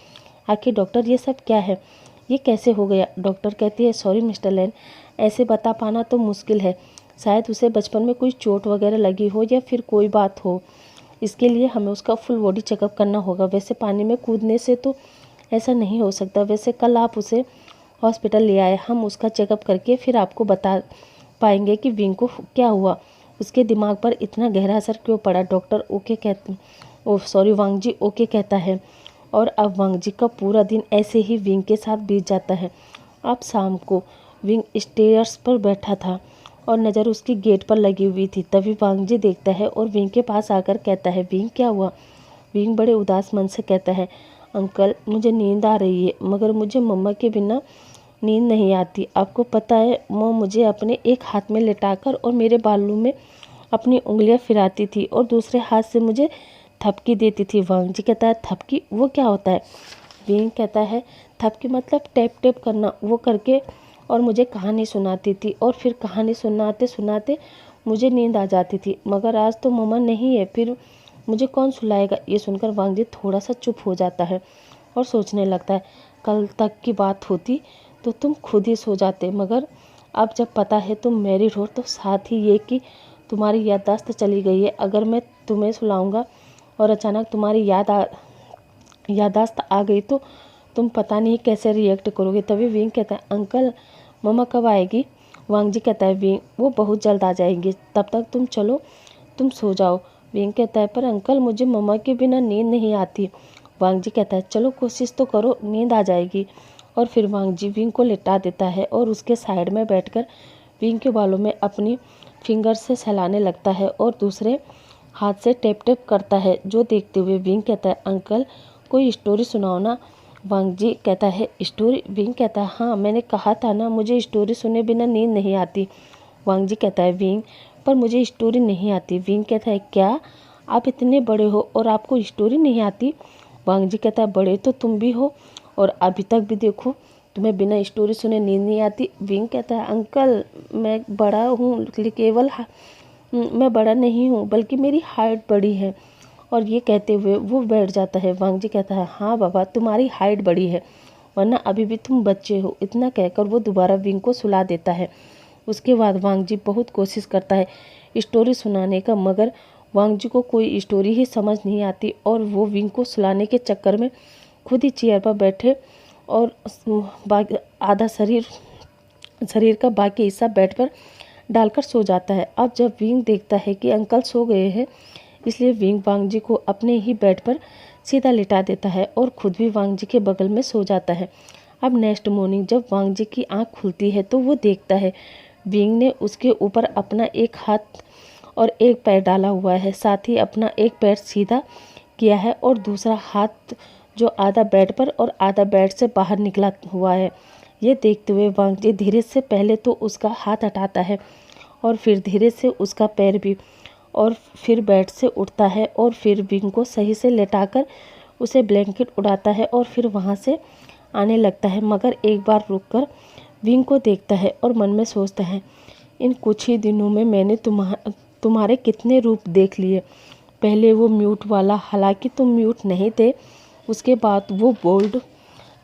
आखिर डॉक्टर ये सब क्या है, ये कैसे हो गया? डॉक्टर कहती है, सॉरी मिस्टर लैन, ऐसे बता पाना तो मुश्किल है, शायद उसे बचपन में कोई चोट वगैरह लगी हो या फिर कोई बात हो, इसके लिए हमें उसका फुल बॉडी चेकअप करना होगा। वैसे पानी में कूदने से तो ऐसा नहीं हो सकता। वैसे कल आप उसे हॉस्पिटल ले आए, हम उसका चेकअप करके फिर आपको बता पाएंगे कि विंग को क्या हुआ, उसके दिमाग पर इतना गहरा असर क्यों पड़ा। डॉक्टर ओके कहते, ओह सॉरी, वांग जी ओके कहता है और अब वांग जी का पूरा दिन ऐसे ही विंग के साथ बीत जाता है। अब शाम को विंग स्टेयर्स पर बैठा था और नज़र उसकी गेट पर लगी हुई थी। तभी वांग जी देखता है और विंग के पास आकर कहता है, विंग क्या हुआ? विंग बड़े उदास मन से कहता है, अंकल मुझे नींद आ रही है, मगर मुझे मम्मा के बिना नींद नहीं आती। आपको पता है वो मुझे अपने एक हाथ में लेटाकर और मेरे बालों में अपनी उंगलियां फिराती थी और दूसरे हाथ से मुझे थपकी देती थी। वांग जी कहता है, थपकी वो क्या होता है? विंग कहता है, थपकी मतलब टैप टैप करना, वो करके और मुझे कहानी सुनाती थी और फिर कहानी सुनाते सुनाते मुझे नींद आ जाती थी। मगर आज तो मम्मा नहीं है, फिर मुझे कौन सुलाएगा? ये सुनकर वांग जी थोड़ा सा चुप हो जाता है और सोचने लगता है, कल तक की बात होती तो तुम खुद ही सो जाते, मगर अब जब पता है तुम मैरिड हो तो साथ ही ये कि तुम्हारी याददाश्त चली गई है। अगर मैं तुम्हें सुलाऊंगा और अचानक तुम्हारी याददाश्त आ गई तो तुम पता नहीं कैसे रिएक्ट करोगे। तभी विंग कहता है, अंकल मम्मा कब आएगी? वांग जी कहता है, विंग वो बहुत जल्द आ जाएंगी, तब तक तुम चलो, तुम सो जाओ। विंग कहता है, पर अंकल मुझे मम्मा के बिना नींद नहीं आती। वांग जी कहता है, चलो कोशिश तो करो, नींद आ जाएगी। और फिर वांग जी विंग को लिटा देता है और उसके साइड में बैठकर विंग के बालों में अपनी फिंगर से सहलाने लगता है और दूसरे हाथ से टेप टेप करता है। जो देखते हुए विंग कहता है, अंकल कोई स्टोरी सुनाओ ना। वांग जी कहता है, स्टोरी? विंग कहता है, हाँ मैंने कहा था ना मुझे स्टोरी सुने बिना नींद नहीं आती। वांग जी कहता है, विंग पर मुझे स्टोरी नहीं आती। विंग कहता है, क्या आप इतने बड़े हो और आपको स्टोरी नहीं आती? वांग जी कहता है, बड़े तो तुम भी हो और अभी तक भी देखो तुम्हें बिना स्टोरी सुने नींद नहीं आती। विंग कहता है, अंकल मैं बड़ा हूँ, केवल मैं बड़ा नहीं हूँ बल्कि मेरी हाइट बड़ी है। और ये कहते हुए वो बैठ जाता है। वांग जी कहता है, हाँ बाबा तुम्हारी हाइट बड़ी है, वरना अभी भी तुम बच्चे हो। इतना कहकर वो दोबारा विंग को सुला देता है। उसके बाद वांग जी बहुत कोशिश करता है स्टोरी सुनाने का, मगर वांग जी को कोई स्टोरी ही समझ नहीं आती और वो विंग को सुलाने के चक्कर में खुद ही चेयर पर बैठे और आधा शरीर का बाकी हिस्सा बेड पर डालकर सो जाता है। अब जब विंग देखता है कि अंकल सो गए हैं, इसलिए विंग वांग जी को अपने ही बेड पर सीधा लिटा देता है और खुद भी वांग जी के बगल में सो जाता है। अब नेक्स्ट मॉर्निंग जब वांग जी की आंख खुलती है तो वो देखता है विंग ने उसके ऊपर अपना एक हाथ और एक पैर डाला हुआ है, साथ ही अपना एक पैर सीधा किया है और दूसरा हाथ जो आधा बेड पर और आधा बेड से बाहर निकला हुआ है। ये देखते हुए वांग जी धीरे से पहले तो उसका हाथ हटाता है और फिर धीरे से उसका पैर भी, और फिर बेड से उठता है और फिर विंग को सही से लेटाकर उसे ब्लैंकेट उड़ाता है और फिर वहाँ से आने लगता है। मगर एक बार रुककर विंग को देखता है और मन में सोचता है, इन कुछ ही दिनों में मैंने तुम्हारे कितने रूप देख लिए। पहले वो म्यूट वाला, हालांकि तुम म्यूट नहीं थे। उसके बाद वो बोल्ड,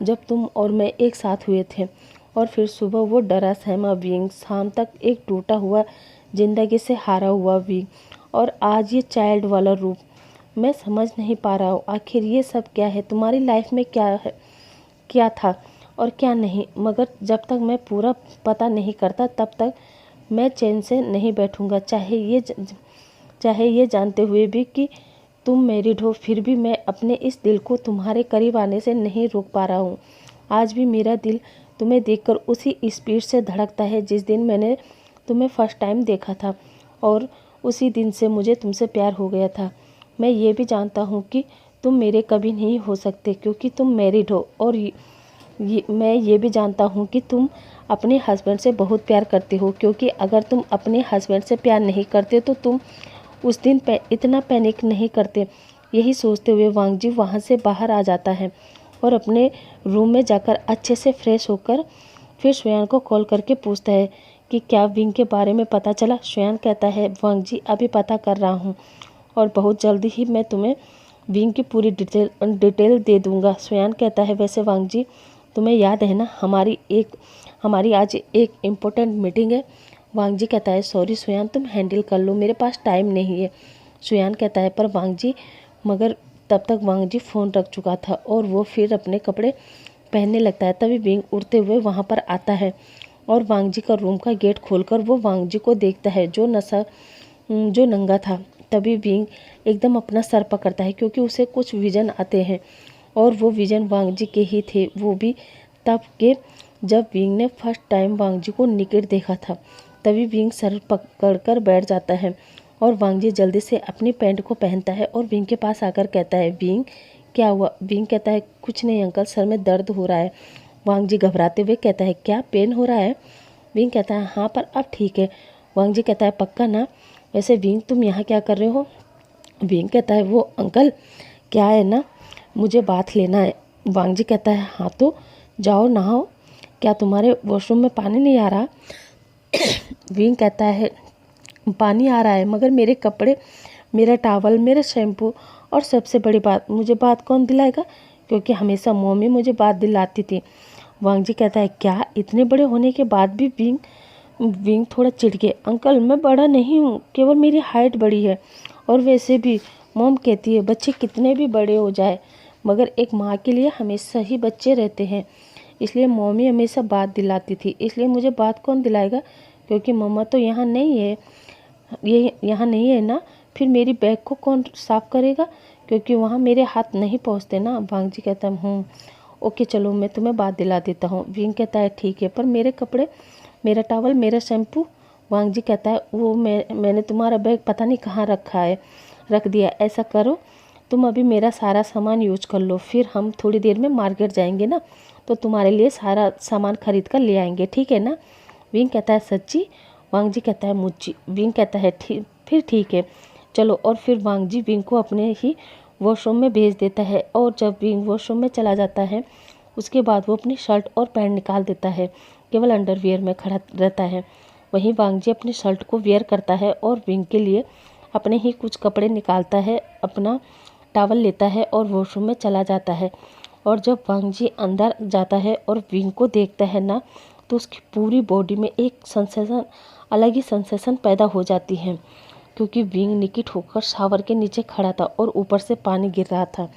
जब तुम और मैं एक साथ हुए थे। और फिर सुबह वो डरा सहमा विंग, शाम तक एक टूटा हुआ, जिंदगी से हारा हुआ विंग, और आज ये चाइल्ड वाला रूप। मैं समझ नहीं पा रहा हूँ आखिर ये सब क्या है, तुम्हारी लाइफ में क्या है, क्या था और क्या नहीं। मगर जब तक मैं पूरा पता नहीं करता तब तक मैं चैन से नहीं बैठूंगा, चाहे ये जानते हुए भी कि तुम मैरिड हो। फिर भी मैं अपने इस दिल को तुम्हारे करीब आने से नहीं रोक पा रहा हूँ। आज भी मेरा दिल तुम्हें देखकर उसी स्पीड से धड़कता है जिस दिन मैंने तुम्हें फर्स्ट टाइम देखा था, और उसी दिन से मुझे तुमसे प्यार हो गया था। मैं ये भी जानता हूँ कि तुम मेरे कभी नहीं हो सकते क्योंकि तुम मैरिड हो, और मैं ये भी जानता हूँ कि तुम अपने हस्बैंड से बहुत प्यार करते हो, क्योंकि अगर तुम अपने हस्बैंड से प्यार नहीं करते तो तुम उस दिन इतना पैनिक नहीं करते। यही सोचते हुए वांग जी वहाँ से बाहर आ जाता है और अपने रूम में जाकर अच्छे से फ्रेश होकर फिर श्वेयान को कॉल करके पूछता है कि क्या विंग के बारे में पता चला। श्वेयान कहता है, वांग जी अभी पता कर रहा हूँ और बहुत जल्दी ही मैं तुम्हें विंग की पूरी डिटेल दे दूँगा। श्वेयान कहता है, वैसे वांग जी तुम्हें याद है ना हमारी आज एक इम्पोर्टेंट मीटिंग है। वांग जी कहता है, सॉरी श्वेयान तुम हैंडल कर लो, मेरे पास टाइम नहीं है। श्वेयान कहता है, पर वांग जी, मगर तब तक वांग जी फ़ोन रख चुका था और वो फिर अपने कपड़े पहनने लगता है। तभी विंग उड़ते हुए वहाँ पर आता है और वांग जी का रूम का गेट खोलकर वो वांग जी को देखता है जो नंगा था। तभी विंग एकदम अपना सर पकड़ता है क्योंकि उसे कुछ विजन आते हैं और वो विजन वांग जी के ही थे, वो भी तब के जब विंग ने फर्स्ट टाइम वांग जी को निकट देखा था। तभी विंग सर पकड़कर बैठ जाता है और वांग जी जल्दी से अपनी पैंट को पहनता है और विंग के पास आकर कहता है, विंग क्या हुआ? विंग कहता है, कुछ नहीं अंकल, सर में दर्द हो रहा है। वांग जी घबराते हुए कहता है, क्या पेन हो रहा है? विंग कहता है, हाँ पर अब ठीक है। वांग जी कहता है, पक्का ना? वैसे विंग तुम यहाँ क्या कर रहे हो? विंग कहता है, वो अंकल क्या है ना, मुझे बात लेना है। वांग जी कहता है, हाँ तो जाओ नहाओ, क्या तुम्हारे वॉशरूम में पानी नहीं आ रहा? विंग कहता है, पानी आ रहा है मगर मेरे कपड़े, मेरा टॉवल, मेरा शैम्पू, और सबसे बड़ी बात, मुझे बात कौन दिलाएगा? क्योंकि हमेशा मम्मी मुझे बात दिलाती थी। वांग जी कहता है, क्या इतने बड़े होने के बाद भी? विंग थोड़ा चिढ़ गए, अंकल मैं बड़ा नहीं हूँ, केवल मेरी हाइट बड़ी है, और वैसे भी मॉम कहती है बच्चे कितने भी बड़े हो जाए मगर एक माँ के लिए हमेशा ही बच्चे रहते हैं, इसलिए मम्मी हमेशा बात दिलाती थी, इसलिए मुझे बात कौन दिलाएगा? क्योंकि मम्मा तो यहाँ नहीं है, ये यहाँ नहीं है ना, फिर मेरी बैग को कौन साफ़ करेगा? क्योंकि वहाँ मेरे हाथ नहीं पहुँचते ना। वांग जी कहता है, ओके चलो मैं तुम्हें बात दिला देता हूँ। विंग कहता है, ठीक है, पर मेरे कपड़े, मेरा टॉवल, मेरा शैम्पू? वांग जी कहता है, वो मैंने तुम्हारा बैग पता नहीं कहाँ रखा है, रख दिया। ऐसा करो, तुम अभी मेरा सारा सामान यूज कर लो, फिर हम थोड़ी देर में मार्केट जाएंगे ना, तो तुम्हारे लिए सारा सामान खरीद कर ले आएंगे, ठीक है ना? विंग कहता है, सच्ची? वांग जी कहता है, मुझे। विंग कहता है, फिर ठीक है चलो। और फिर वांग जी विंग को अपने ही वॉशरूम में भेज देता है, और जब विंग वॉशरूम में चला जाता है उसके बाद वो अपनी शर्ट और पैंट निकाल देता है, केवल अंडरवियर में खड़ा रहता है। वहीं वांग जी अपनी शर्ट को वेयर करता है और विंग के लिए अपने ही कुछ कपड़े निकालता है, अपना टॉवल लेता है और वॉशरूम में चला जाता है। और जब वांग जी अंदर जाता है और विंग को देखता है ना, तो उसकी पूरी बॉडी में एक सेंसेशन, अलग ही सेंसेशन पैदा हो जाती है, क्योंकि विंग निकिट होकर शावर के नीचे खड़ा था और ऊपर से पानी गिर रहा था।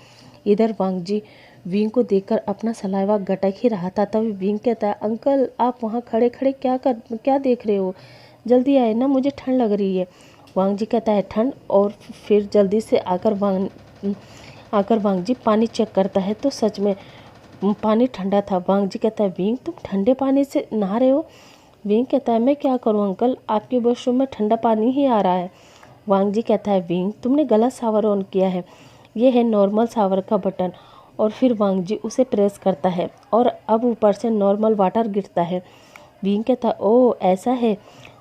इधर वांग जी विंग को देखकर अपना सलाइवा गटक ही रहा था। तभी विंग कहता है, अंकल आप वहाँ खड़े खड़े क्या देख रहे हो? जल्दी आए ना, मुझे ठंड लग रही है। वांग जी कहता है, ठंड? और फिर जल्दी से आकर वांग जी पानी चेक करता है तो सच में पानी ठंडा था। वांग जी कहता है, विंग तुम ठंडे पानी से नहा रहे हो? विंग कहता है, मैं क्या करूं अंकल, आपके वॉशरूम में ठंडा पानी ही आ रहा है। वांग जी कहता है, विंग तुमने गलत शावर ऑन किया है, ये है नॉर्मल शावर का बटन। और फिर वांग जी उसे प्रेस करता है और अब ऊपर से नॉर्मल वाटर गिरता है। विंग कहता है, ओह ऐसा है।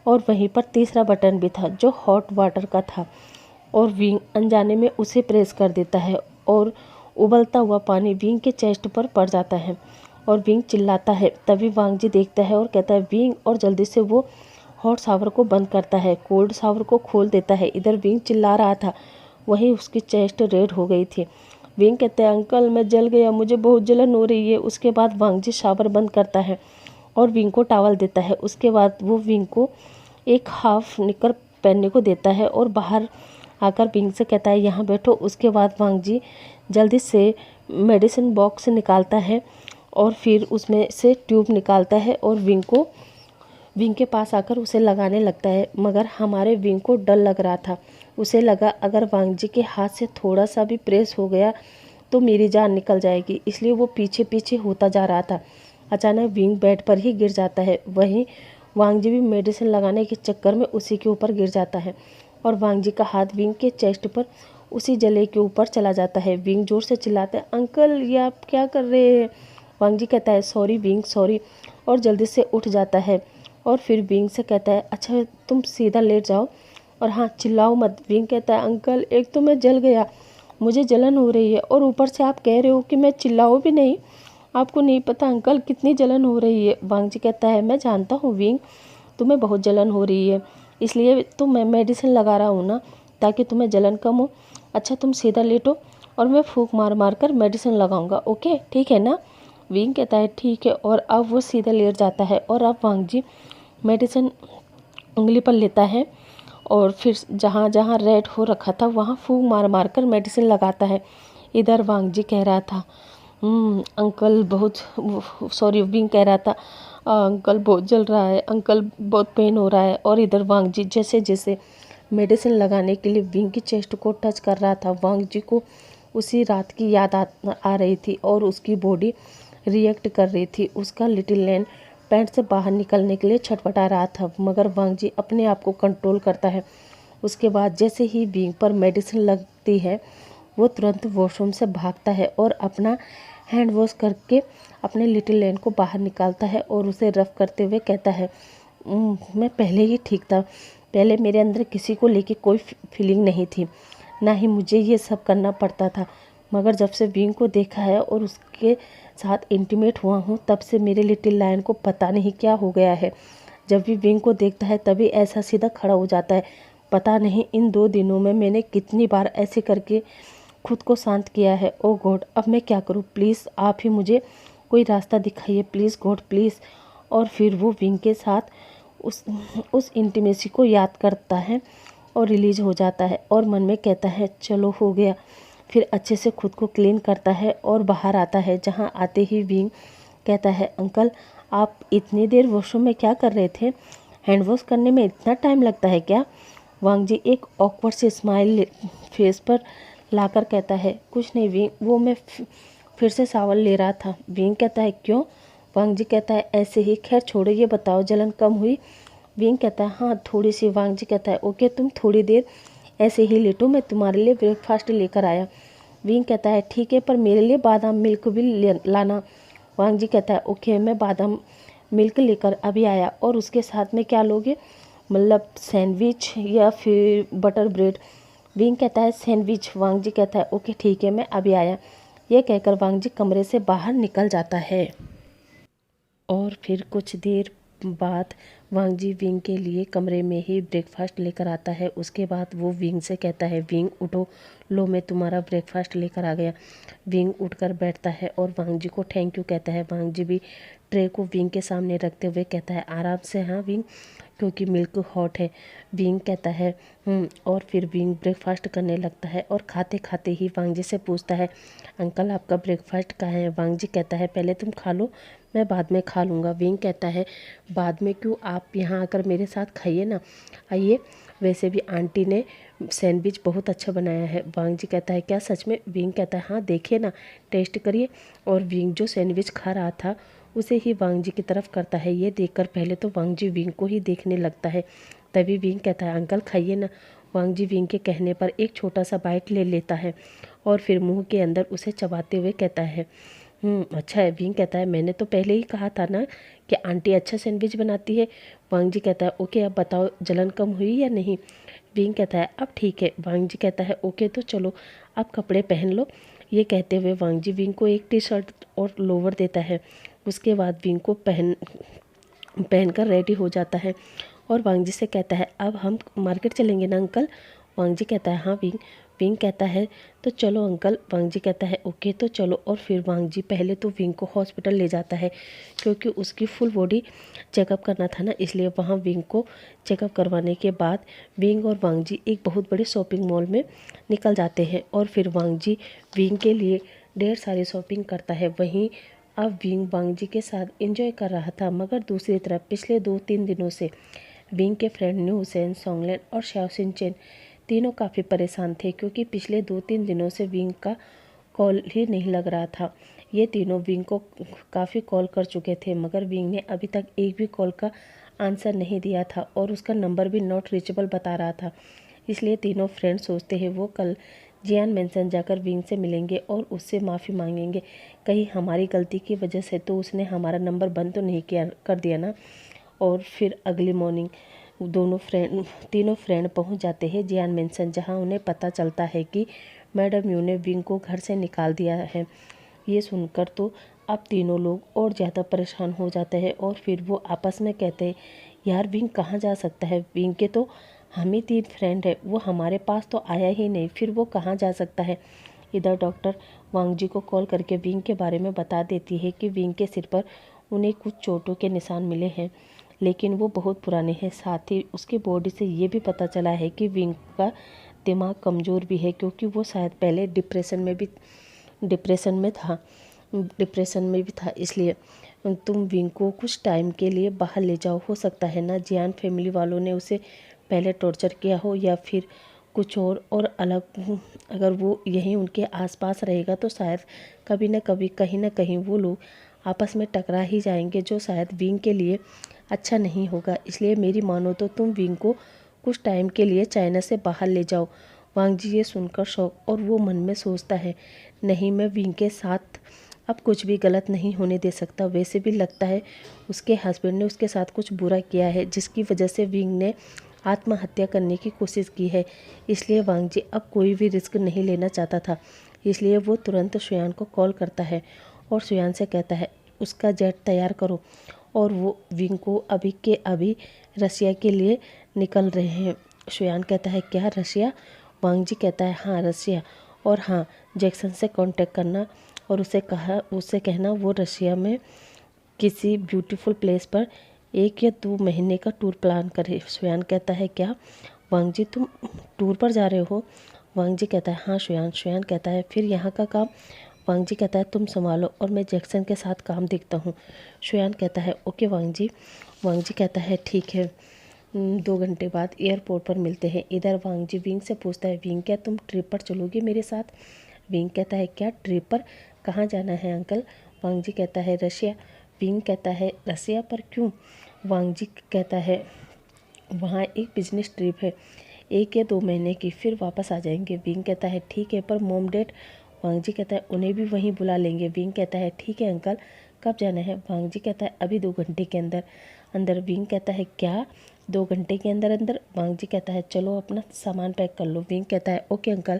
और वहीं पर तीसरा बटन भी था जो हॉट वाटर का था, और विंग अनजाने में उसे प्रेस कर देता है और उबलता हुआ पानी विंग के चेस्ट पर पड़ जाता है और विंग चिल्लाता है। तभी वांग जी देखता है और कहता है, विंग, और जल्दी से वो हॉट शावर को बंद करता है, कोल्ड शावर को खोल देता है। इधर विंग चिल्ला रहा था, वहीं उसकी चेस्ट रेड हो गई थी। विंग कहता है, अंकल मैं जल गया, मुझे बहुत जलन हो रही है। उसके बाद वांग जी शावर बंद करता है और विंग को टॉवल देता है। उसके बाद वो विंग को एक हाफ निकर पहनने को देता है और बाहर आकर विंग से कहता है, यहाँ बैठो। उसके बाद वांग जी जल्दी से मेडिसिन बॉक्स निकालता है और फिर उसमें से ट्यूब निकालता है और विंग के पास आकर उसे लगाने लगता है। मगर हमारे विंग को डर लग रहा था, उसे लगा अगर वांग जी के हाथ से थोड़ा सा भी प्रेस हो गया तो मेरी जान निकल जाएगी, इसलिए वो पीछे पीछे होता जा रहा था। अचानक विंग बेड पर ही गिर जाता है। वहीं वांग जी भी मेडिसिन लगाने के चक्कर में उसी के ऊपर गिर जाता है और वांग जी का हाथ विंग के चेस्ट पर उसी जले के ऊपर चला जाता है। विंग जोर से चिल्लाता है, अंकल ये आप क्या कर रहे हैं? वांग जी कहता है, सॉरी विंग सॉरी, और जल्दी से उठ जाता है। और फिर विंग से कहता है, अच्छा तुम सीधा लेट जाओ और हाँ चिल्लाओ मत। विंग कहता है, अंकल एक तो मैं जल गया, मुझे जलन हो रही है, और ऊपर से आप कह रहे हो कि मैं चिल्लाऊँ भी नहीं, आपको नहीं पता अंकल कितनी जलन हो रही है। वांग जी कहता है, मैं जानता हूँ विंग, तुम्हें बहुत जलन हो रही है, इसलिए तो मैं मेडिसिन लगा रहा हूँ ना, ताकि तुम्हें जलन कम हो। अच्छा तुम सीधा लेटो और मैं फूंक मार मार कर मेडिसिन लगाऊंगा, ओके ठीक है ना? विंग कहता है, ठीक है। और अब वो सीधा लेट जाता है और अब वांग जी मेडिसिन उंगली पर लेता है और फिर जहाँ जहाँ रेड हो रखा था वहाँ फूंक मार मार कर मेडिसिन लगाता है। इधर वांग जी कह रहा था, अंकल बहुत, सॉरी विंग कह रहा था, अंकल बहुत जल रहा है, अंकल बहुत पेन हो रहा है। और इधर वांग जी जैसे जैसे मेडिसिन लगाने के लिए विंग की चेस्ट को टच कर रहा था, वांग जी को उसी रात की याद आ रही थी और उसकी बॉडी रिएक्ट कर रही थी। उसका लिटिल लैन पैंट से बाहर निकलने के लिए छटपटा रहा था, मगर वांग जी अपने आप को कंट्रोल करता है। उसके बाद जैसे ही विंग पर मेडिसिन लगती है, वो तुरंत वॉशरूम से भागता है और अपना हैंड वॉश करके अपने लिटिल लैन को बाहर निकालता है और उसे रफ करते हुए कहता है, मैं पहले ही ठीक था। पहले मेरे अंदर किसी को लेके कोई फीलिंग नहीं थी, ना ही मुझे ये सब करना पड़ता था, मगर जब से विंग को देखा है और उसके साथ इंटीमेट हुआ हूँ, तब से मेरे लिटिल लायन को पता नहीं क्या हो गया है। जब भी विंग को देखता है तभी ऐसा सीधा खड़ा हो जाता है। पता नहीं इन 2 दिनों में मैंने कितनी बार ऐसे करके खुद को शांत किया है। ओ गॉड, अब मैं क्या करूँ? प्लीज़ आप ही मुझे कोई रास्ता दिखाइए, प्लीज़ गॉड प्लीज़। और फिर वो विंग के साथ उस इंटीमेसी को याद करता है और रिलीज हो जाता है और मन में कहता है, चलो हो गया। फिर अच्छे से खुद को क्लीन करता है और बाहर आता है, जहाँ आते ही विंग कहता है, अंकल आप इतनी देर वॉशरूम में क्या कर रहे थे? हैंड वॉश करने में इतना टाइम लगता है क्या? वांग जी एक ऑकवर्ड से स्माइल फेस पर लाकर कहता है, कुछ नहीं विंग, वो मैं फिर से सावल ले रहा था। विंग कहता है, क्यों? वांग जी कहता है, ऐसे ही। खैर छोड़ो, ये बताओ जलन कम हुई? विंग कहता है, हाँ थोड़ी सी। वांग जी कहता है, ओके तुम थोड़ी देर ऐसे ही लेटो, मैं तुम्हारे लिए ब्रेकफास्ट लेकर आया। विंग कहता है, ठीक है, पर मेरे लिए बादाम मिल्क भी लाना। वांग जी कहता है, ओके मैं बादाम मिल्क लेकर अभी आया। और उसके साथ में क्या लोगे? मतलब सैंडविच या फिर बटर ब्रेड? विंग कहता है, सैंडविच। वांग जी कहता है, ओके ठीक है, मैं अभी आया। यह कहकर वांग जी कमरे से बाहर निकल जाता है। और फिर कुछ देर बाद वांग जी विंग के लिए कमरे में ही ब्रेकफास्ट लेकर आता है। उसके बाद वो विंग से कहता है, विंग उठो, लो मैं तुम्हारा ब्रेकफास्ट लेकर आ गया। विंग उठकर बैठता है और वांग जी को थैंक यू कहता है। वांग जी भी ट्रे को विंग के सामने रखते हुए कहता है, आराम से हाँ विंग, क्योंकि मिल्क हॉट है। विंग कहता है और फिर विंग ब्रेकफास्ट करने लगता है और खाते खाते ही वांग जी से पूछता है, अंकल आपका ब्रेकफास्ट कहाँ है? वांग जी कहता है, पहले तुम खा लो, मैं बाद में खा लूँगा। विंग कहता है, बाद में क्यों, आप यहाँ आकर मेरे साथ खाइए ना, आइए। वैसे भी आंटी ने सैंडविच बहुत अच्छा बनाया है। वांग जी कहता है, क्या सच में? विंग कहता है, हाँ देखिए ना, टेस्ट करिए। और विंग जो सैंडविच खा रहा था उसे ही वांग जी की तरफ करता है। ये देखकर पहले तो वांग जी विंग को ही देखने लगता है। तभी विंग कहता है, अंकल खाइए ना। वांग जी विंग के कहने पर एक छोटा सा बाइट ले लेता है और फिर मुंह के अंदर उसे चबाते हुए कहता है, अच्छा है। विंग कहता है, मैंने तो पहले ही कहा था ना कि आंटी अच्छा सैंडविच बनाती है। वांग जी कहता है, ओके अब बताओ जलन कम हुई या नहीं? विंग कहता है, अब ठीक है। वांग जी कहता है, ओके तो चलो अब कपड़े पहन लो। ये कहते हुए वांग जी विंग को एक टी शर्ट और लोवर देता है। उसके बाद विंग को पहनकर रेडी हो जाता है और वांग जी से कहता है, अब हम मार्केट चलेंगे ना अंकल? वांग जी कहता है, हाँ विंग। विंग कहता है, तो चलो अंकल। वांग जी कहता है, ओके तो चलो। और फिर वांग जी पहले तो विंग को हॉस्पिटल ले जाता है, क्योंकि उसकी फुल बॉडी चेकअप करना था ना, इसलिए वहाँ विंग को चेकअप करवाने के बाद विंग और वांग जी एक बहुत बड़े शॉपिंग मॉल में निकल जाते हैं। और फिर वांग जी विंग के लिए ढेर सारी शॉपिंग करता है। वहीं अब विंग वांग जी के साथ एंजॉय कर रहा था, मगर दूसरी तरफ पिछले 2-3 दिनों से विंग के फ्रेंड न्यू सेन, सोंगलेन और शाओसिन चेन तीनों काफ़ी परेशान थे, क्योंकि पिछले 2-3 दिनों से विंग का कॉल ही नहीं लग रहा था। ये तीनों विंग को काफ़ी कॉल कर चुके थे, मगर विंग ने अभी तक एक भी कॉल का आंसर नहीं दिया था और उसका नंबर भी नॉट रीचेबल बता रहा था। इसलिए तीनों फ्रेंड सोचते हैं वो कल जियान मेंशन जाकर विंग से मिलेंगे और उससे माफ़ी मांगेंगे। कहीं हमारी गलती की वजह से तो उसने हमारा नंबर बंद तो नहीं किया कर दिया ना। और फिर अगली मॉर्निंग तीनों फ्रेंड पहुंच जाते हैं जियान मेंशन, जहां उन्हें पता चलता है कि मैडम यू ने विंग को घर से निकाल दिया है। ये सुनकर तो अब तीनों लोग और ज़्यादा परेशान हो जाते हैं और फिर वो आपस में कहते हैं, यार विंग कहाँ जा सकता है? विंग के तो हम ही 3 फ्रेंड है, वो हमारे पास तो आया ही नहीं, फिर वो कहाँ जा सकता है? इधर डॉक्टर वांग जी को कॉल करके विंग के बारे में बता देती है कि विंग के सिर पर उन्हें कुछ चोटों के निशान मिले हैं, लेकिन वो बहुत पुराने हैं। साथ ही उसकी बॉडी से ये भी पता चला है कि विंग का दिमाग कमज़ोर भी है, क्योंकि वो शायद पहले डिप्रेशन में भी था। इसलिए तुम विंग को कुछ टाइम के लिए बाहर ले जाओ, हो सकता है ना जियान फैमिली वालों ने उसे पहले टॉर्चर किया हो या फिर कुछ और अलग, अगर वो यहीं उनके आसपास रहेगा तो शायद कभी न कभी कहीं ना कहीं वो लोग आपस में टकरा ही जाएंगे, जो शायद विंग के लिए अच्छा नहीं होगा। इसलिए मेरी मानो तो तुम विंग को कुछ टाइम के लिए चाइना से बाहर ले जाओ। वांग जी ये सुनकर शौक और वो मन में सोचता है, नहीं, मैं विंग के साथ अब कुछ भी गलत नहीं होने दे सकता। वैसे भी लगता है उसके हस्बैंड ने उसके साथ कुछ बुरा किया है, जिसकी वजह से विंग ने आत्महत्या करने की कोशिश की है। इसलिए वांग जी अब कोई भी रिस्क नहीं लेना चाहता था। इसलिए वो तुरंत शुयान को कॉल करता है और शुयान से कहता है उसका जेट तैयार करो, और वो विंग को अभी के अभी रसिया के लिए निकल रहे हैं। शुयान कहता है क्या रसिया? वांग जी कहता है हाँ रसिया, और हाँ जैक्सन से कांटेक्ट करना और उससे कहना वो रशिया में किसी ब्यूटीफुल प्लेस पर 1 या 2 महीने का टूर प्लान करे। शुयान कहता है क्या वांग जी तुम टूर पर जा रहे हो? वांग जी कहता है हाँ शुयान। शुयान कहता है फिर यहाँ का काम? वांग जी कहता है तुम संभालो और मैं जैक्सन के साथ काम देखता हूँ। शुयान कहता है ओके वांग जी। वांग जी कहता है ठीक है। 2 घंटे बाद एयरपोर्ट पर मिलते हैं। इधर वांग जी विंग से पूछता है विंग क्या तुम ट्रिप पर चलोगे मेरे साथ? विंग कहता है क्या ट्रिप पर? कहाँ जाना है अंकल? वांग जी कहता है रशिया। विंग कहता है रसिया पर क्यों? वांग जी कहता है वहाँ एक बिजनेस ट्रिप है 1 या 2 महीने की, फिर वापस आ जाएंगे। विंग कहता है ठीक है, पर मोम डैड? वांग जी कहता है उन्हें भी वहीं बुला लेंगे। विंग कहता है ठीक है अंकल, कब जाना है? वांग जी कहता है अभी 2 घंटे के अंदर अंदर। विंग कहता है क्या 2 घंटे के अंदर अंदर? वांग जी कहता है चलो अपना सामान पैक कर लो। विंग कहता है ओके अंकल।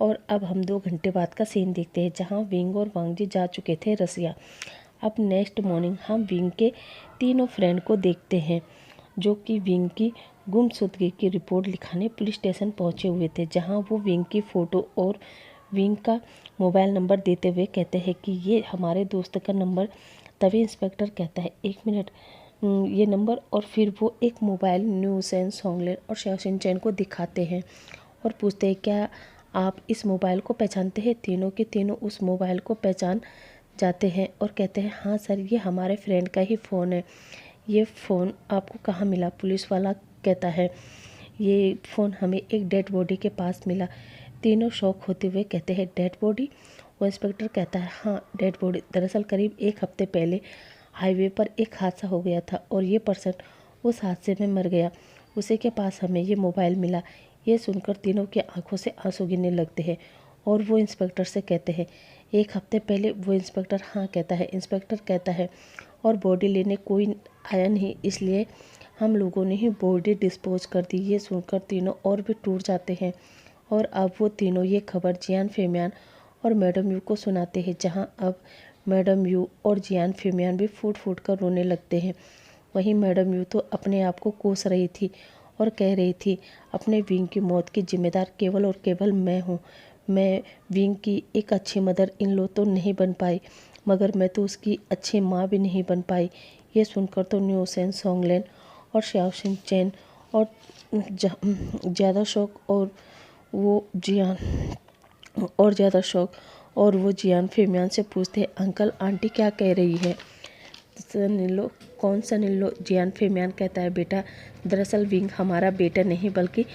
और अब हम 2 घंटे बाद का सीन देखते हैं, जहाँ विंग और वांग जी जा चुके थे रसिया। अब नेक्स्ट मॉर्निंग हम विंग के तीनों फ्रेंड को देखते हैं, जो कि विंग की गुमशुदगी की रिपोर्ट लिखाने पुलिस स्टेशन पहुंचे हुए थे, जहां वो विंग की फ़ोटो और विंग का मोबाइल नंबर देते हुए कहते हैं कि ये हमारे दोस्त का नंबर। तभी इंस्पेक्टर कहता है 1 मिनट, ये नंबर, और फिर वो एक मोबाइल न्यूसेन सोंगलेन और शाओशिन चैन को दिखाते हैं और पूछते हैं क्या आप इस मोबाइल को पहचानते हैं? तीनों के तीनों उस मोबाइल को पहचान जाते हैं और कहते हैं हाँ सर, ये हमारे फ्रेंड का ही फ़ोन है। ये फ़ोन आपको कहाँ मिला? पुलिस वाला कहता है ये फ़ोन हमें एक डेड बॉडी के पास मिला। तीनों शॉक होते हुए कहते हैं डेड बॉडी? वो इंस्पेक्टर कहता है हाँ डेड बॉडी। दरअसल करीब 1 हफ्ते पहले हाईवे पर एक हादसा हो गया था और ये पर्सन उस हादसे में मर गया। उसी के पास हमें ये मोबाइल मिला। ये सुनकर तीनों की आंखों से आंसू गिरने लगते हैं और वो इंस्पेक्टर से कहते हैं 1 हफ्ते पहले? वो इंस्पेक्टर हाँ कहता है। इंस्पेक्टर कहता है और बॉडी लेने कोई आया नहीं, इसलिए हम लोगों ने ही बॉडी डिस्पोज कर दी। ये सुनकर तीनों और भी टूट जाते हैं और अब वो तीनों ये खबर जियान फेमियान और मैडम यू को सुनाते हैं, जहां अब मैडम यू और जियान फेमियान भी फूट फूट कर रोने लगते हैं। वहीं मैडम यू तो अपने आप को कोस रही थी और कह रही थी अपने विंग की मौत की जिम्मेदार केवल और केवल मैं हूँ। मैं विंग की एक अच्छी मदर इन लो तो नहीं बन पाई, मगर मैं तो उसकी अच्छी माँ भी नहीं बन पाई। ये सुनकर तो न्यूसेन सोंगलेन और शाओशिन चैन और ज़्यादा शौक और वो जियान फेमियान से पूछते हैं अंकल आंटी क्या कह रही है? सनिलो कौन सनिलो? जियान फेमियान कहता है बेटा दरअसल विंग हमारा बेटा नहीं बल्कि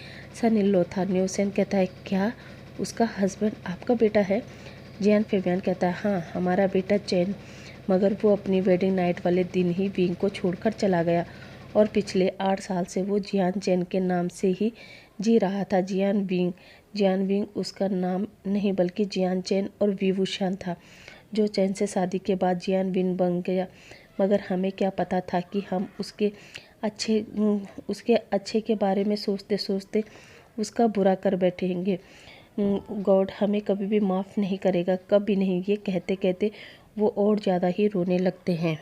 सनिलो था। न्यूसेन कहता है क्या उसका हस्बैंड आपका बेटा है? जियान फेमियान कहता है हाँ हमारा बेटा चैन, मगर वो अपनी वेडिंग नाइट वाले दिन ही विंग को छोड़कर चला गया और पिछले 8 साल से वो जियान चैन के नाम से ही जी रहा था। जियान विंग उसका नाम नहीं बल्कि जियान चैन और विवुशान था, जो चैन से शादी के बाद जियान विंग बन गया। मगर हमें क्या पता था कि हम उसके अच्छे के बारे में सोचते सोचते उसका बुरा कर बैठेंगे। गॉड हमें कभी भी माफ़ नहीं करेगा, कभी नहीं। ये कहते कहते वो और ज़्यादा ही रोने लगते हैं।